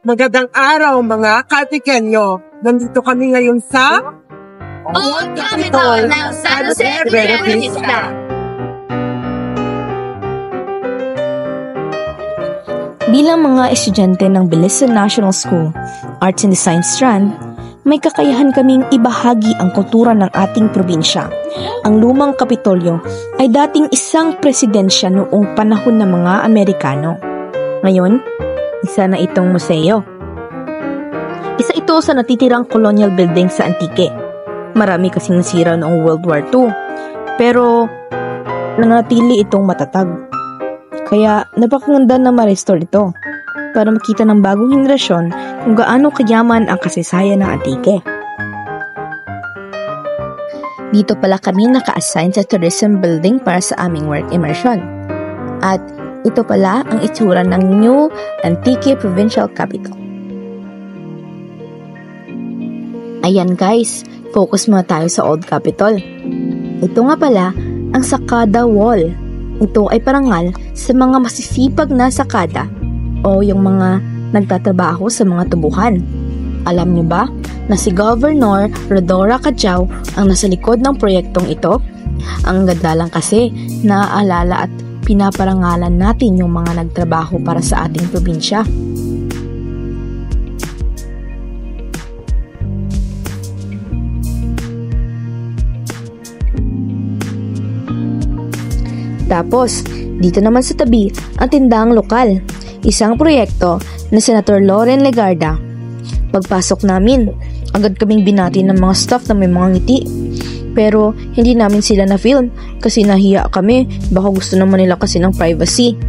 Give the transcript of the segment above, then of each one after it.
Magandang araw mga Katikenyo. Nandito kami ngayon sa Old Capitol ng San Jose Buena Vista. Bilang mga estudyante ng Bilisan National School, Arts and Design Strand, may kakayahan kaming ibahagi ang kultura ng ating probinsya. Ang lumang Kapitolyo ay dating isang presidensya noong panahon ng mga Amerikano. Ngayon, isa na itong museo. Isa ito sa natitirang colonial building sa Antique. Marami kasing nasira noong World War II, pero nanatili itong matatag. Kaya napakaganda na ma-restore ito para makita ng bagong henerasyon kung gaano kayaman ang kasaysayan ng Antique. Dito pala kami naka-assign sa tourism building para sa aming work immersion. At ito pala ang itsura ng New Antique Provincial Capital. Ayan guys, focus muna tayo sa Old Capitol. Ito nga pala ang Sakada Wall. Ito ay parangal sa mga masisipag na sakada o yung mga nagtatrabaho sa mga tubuhan. Alam niyo ba na si Governor Rodora Cajao ang nasa likod ng proyektong ito? Ang ganda lang kasi naaalala at pinaparangalan natin yung mga nagtrabaho para sa ating probinsya. Tapos, dito naman sa tabi ang tindahang lokal, isang proyekto na Senator Loren Legarda. Pagpasok namin, agad kaming binati ng mga staff na may mga ngiti. Pero hindi namin sila na-film kasi nahiya kami, baka gusto naman nila kasi ng privacy.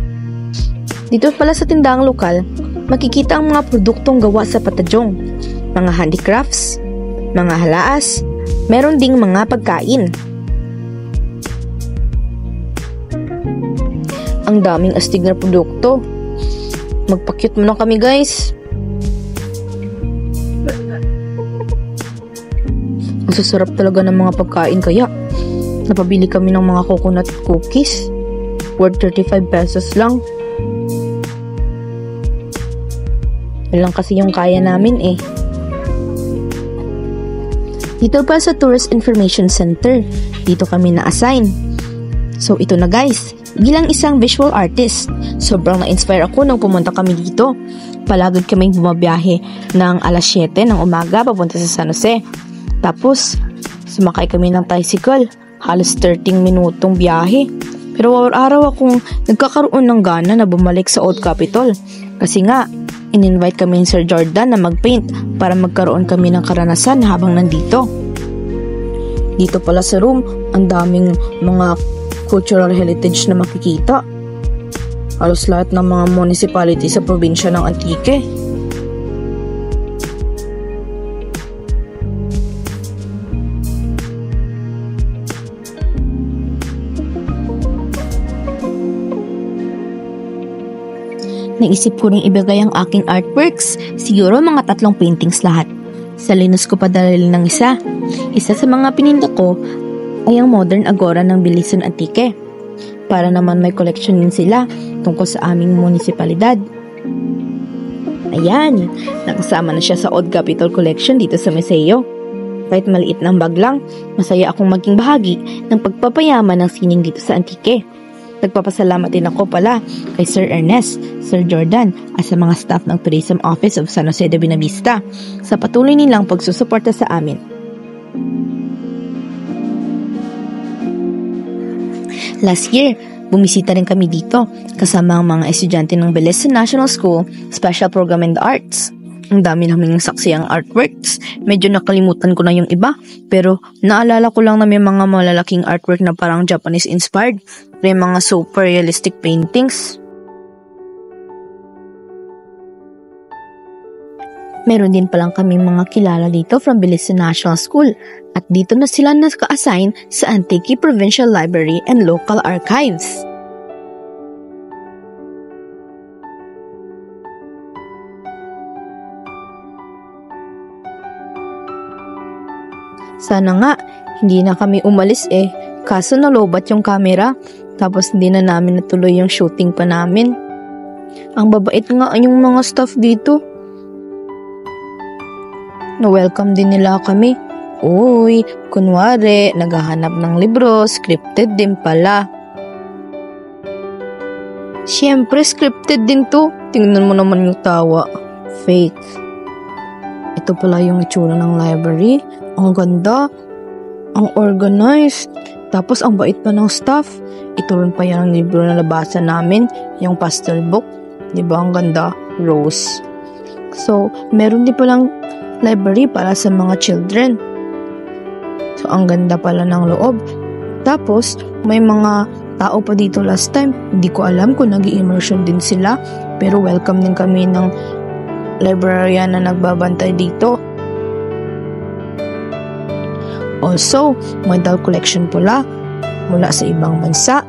Dito pala sa tindahang lokal, makikita ang mga produktong gawa sa Patadyong, mga handicrafts, mga halaas, meron ding mga pagkain. Ang daming astig na produkto. Magpa-cute muna kami guys. Ang sasarap talaga ng mga pagkain kaya napabili kami ng mga coconut cookies worth 35 pesos lang. Yan lang kasi yung kaya namin eh. Dito pa sa Tourist Information Center, dito kami na-assign. So ito na guys, bilang isang visual artist, sobrang na-inspire ako nang pumunta kami dito. Palagad kaming bumabiyahe ng alas 7 ng umaga papunta sa San Jose. Tapos, sumakay kami ng tricycle. Halos 13 minutong biyahe. Pero araw akong nagkakaroon ng gana na bumalik sa Old Capitol. Kasi nga, in-invite kami ni Sir Jordan na mag-paint para magkaroon kami ng karanasan habang nandito. Dito pala sa room, ang daming mga cultural heritage na makikita. Halos lahat ng mga municipality sa probinsya ng Antique. Naisip ko rin ibigay ang aking artworks, siguro mga 3 paintings lahat. Sa linos ko padalil ng isa. Isa sa mga pininta ko ay ang Modern Agora ng Bilisan Antique. Para naman may collection din sila tungkol sa aming munisipalidad. Ayan, nakasama na siya sa Old Capitol Collection dito sa museo. Kahit maliit ng bag lang, masaya akong maging bahagi ng pagpapayaman ng sining dito sa Antique. Nagpapasalamat din ako pala kay Sir Ernest, Sir Jordan at sa mga staff ng Tourism Office of San Jose de Buena Vista sa patuloy nilang pagsusuporta sa amin. Last year, bumisita rin kami dito kasama ang mga estudyante ng Bilisan National School Special Program in the Arts. Ang dami naming saksiyang artworks. Medyo nakalimutan ko na yung iba, pero naalala ko lang na may mga malalaking artwork na parang Japanese-inspired. May mga super realistic paintings. Meron din palang kaming mga kilala dito from Bilisan National School at dito na sila naka-assign sa Antique Provincial Library and Local Archives. Sana nga, hindi na kami umalis eh. Kaso nalobat yung camera, tapos hindi na namin natuloy yung shooting pa namin. Ang babait nga yung mga staff dito. na-welcome din nila kami. Uy, kunwari, naghahanap ng libro, scripted din pala. Siyempre, scripted din to. Tingnan mo naman yung tawa. Fake. Ito pala yung itsura ng library. Ang ganda. Ang organized. Tapos, ang bait pa ng staff. Ito rin pa yung libro na nabasa namin. Yung pastel book. Diba? Ang ganda. Rose. So, meron din palang library para sa mga children. So, ang ganda pala ng loob. Tapos, may mga tao pa dito last time. Hindi ko alam kung nag-immersion din sila. Pero welcome din kami ng librarian na nagbabantay dito. Also, may doll collection pala mula sa ibang bansa.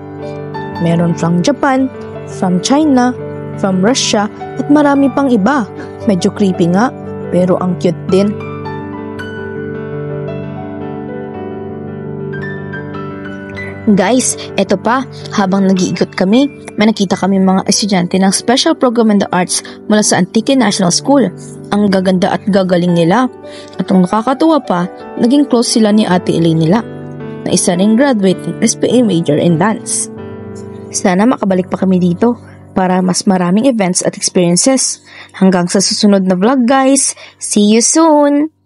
Meron from Japan, from China, from Russia, at marami pang iba. Medyo creepy nga, pero ang cute din. Guys, eto pa, habang nag-iikot kami, may nakita kami mga estudyante ng Special Program in the Arts mula sa Antique National School. Ang gaganda at gagaling nila. At ang nakakatuwa pa, naging close sila ni Ate Elaine nila, na isa ring graduate ng SPA major in dance. Sana makabalik pa kami dito para mas maraming events at experiences. Hanggang sa susunod na vlog guys, see you soon!